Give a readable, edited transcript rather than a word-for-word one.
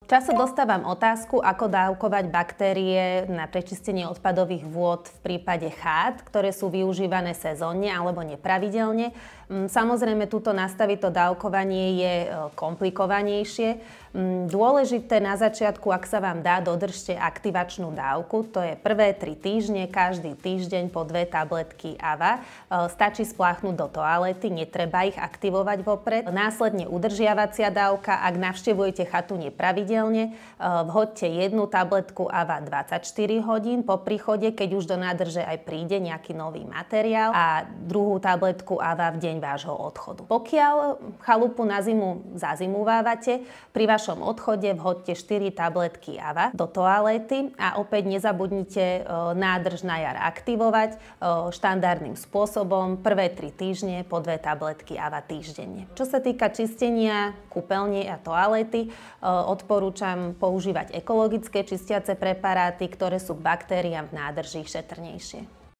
Často dostávam otázku, ako dávkovať baktérie na prečistenie odpadových vôd v prípade chát, ktoré sú využívané sezónne alebo nepravidelne. Samozrejme, túto nastaviť to dávkovanie je komplikovanejšie. Dôležité na začiatku, ak sa vám dá, dodržte aktivačnú dávku. To je prvé 3 týždne, každý týždeň po 2 tabletky AVA. Stačí spláchnuť do toalety, netreba ich aktivovať vopred. Následne udržiavacia dávka, ak navštevujete chatu nepravidelne, vhoďte 1 tabletku AVA 24 hodín po príchode, keď už do nádrže aj príde nejaký nový materiál, a 2 tabletku AVA v deň vášho odchodu. Pokiaľ chalupu na zimu zazimuvávate, pri vašom odchode vhoďte 4 tabletky AVA do toalety a opäť nezabudnite nádrž na jar aktivovať štandardným spôsobom prvé 3 týždne po 2 tabletky AVA týždenne. Čo sa týka čistenia kúpeľne a toalety, odporúčam používať ekologické čistiace preparáty, ktoré sú k baktériám v nádrži šetrnejšie.